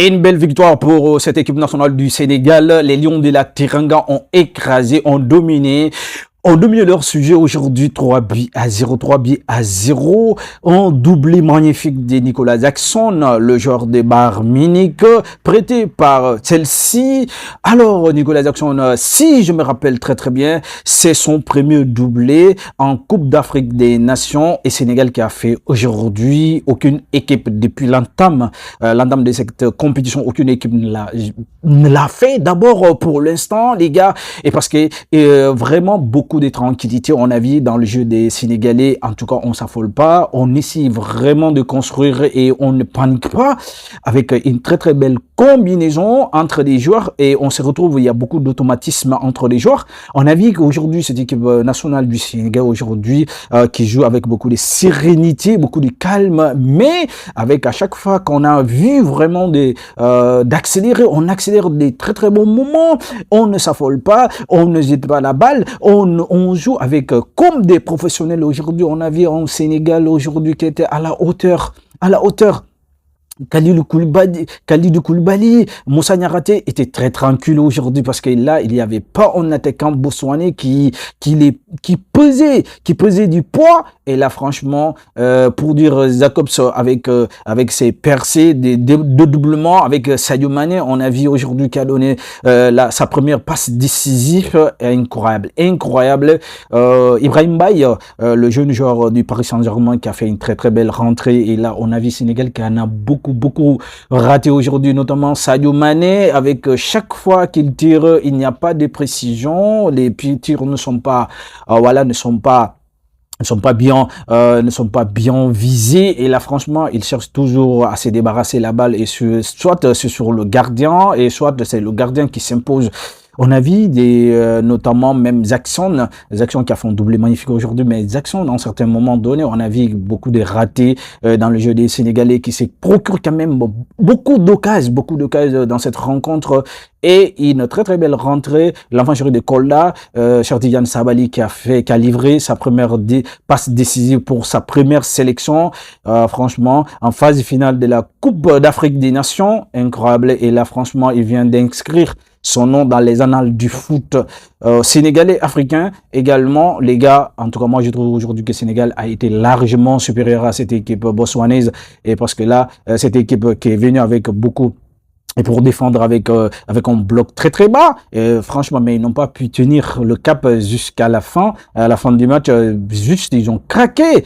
Et une belle victoire pour cette équipe nationale du Sénégal. Les Lions de la Teranga ont écrasé, ont dominé. On domine leur sujet aujourd'hui, 3 buts à 0, 3 buts à 0. Un doublé magnifique de Nicolas Jackson, le joueur de Bayern Munich, prêté par Chelsea. Alors, Nicolas Jackson, si je me rappelle très bien, c'est son premier doublé en Coupe d'Afrique des Nations et Sénégal qui a fait aujourd'hui. Aucune équipe depuis l'entame de cette compétition, aucune équipe ne l'a fait. D'abord, pour l'instant, les gars, et parce que vraiment beaucoup de tranquillité, on a vu dans le jeu des Sénégalais. En tout cas, on s'affole pas, on essaie vraiment de construire et on ne panique pas, avec une très belle combinaison entre les joueurs, et on se retrouve, il y a beaucoup d'automatisme entre les joueurs. On a vu qu'aujourd'hui, cette équipe nationale du Sénégal aujourd'hui, qui joue avec beaucoup de sérénité, beaucoup de calme, mais avec à chaque fois qu'on a vu vraiment d'accélérer, on accélère des très bons moments, on ne s'affole pas, on ne jette pas la balle, on joue avec comme des professionnels. Aujourd'hui, on a vu en Sénégal aujourd'hui qui était à la hauteur. Kalidou Koulibaly, Moussa Niakhaté était très tranquille aujourd'hui parce que là, il n'y avait pas un attaquant botswanais qui pesait du poids. Et là, franchement, pour dire Jacobs avec ses percées, de doublements avec Sadio Mané, on a vu aujourd'hui qu'il a donné sa première passe décisive, incroyable. Ibrahim Baye, le jeune joueur du Paris Saint-Germain qui a fait une très belle rentrée. Et là, on a vu Sénégal qui en a beaucoup raté aujourd'hui, notamment Sadio Mané, avec chaque fois qu'il tire, il n'y a pas de précision, les tirs ne sont pas bien visés, et là franchement il cherche toujours à se débarrasser la balle, et soit c'est sur le gardien, et soit c'est le gardien qui s'impose. On a vu notamment même Jackson qui a fait un doublé magnifique aujourd'hui, mais Jackson, dans certains moments donnés, on a vu beaucoup de ratés dans le jeu des Sénégalais, qui se procurent quand même beaucoup d'occasions dans cette rencontre. Et une très belle rentrée, l'enfant chéri de Kolda, Chertidiane Sabali, qui a livré sa première passe décisive pour sa première sélection, franchement, en phase finale de la Coupe d'Afrique des Nations, incroyable. Et là, franchement, il vient d'inscrire son nom dans les annales du foot sénégalais, africain également. Les gars, en tout cas, moi, je trouve aujourd'hui que le Sénégal a été largement supérieur à cette équipe botswanaise, et parce que là, cette équipe qui est venue avec beaucoup, et pour défendre avec un bloc très bas, franchement, mais ils n'ont pas pu tenir le cap jusqu'à la fin du match. Juste, ils ont craqué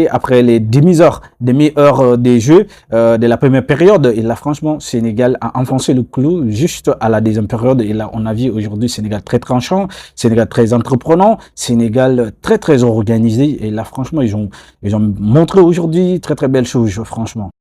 après les demi-heures des jeux de la première période. Et là, franchement, Sénégal a enfoncé le clou juste à la deuxième période. Et là, on a vu aujourd'hui Sénégal très tranchant, Sénégal très entreprenant, Sénégal très organisé. Et là, franchement, ils ont montré aujourd'hui très belle chose, franchement.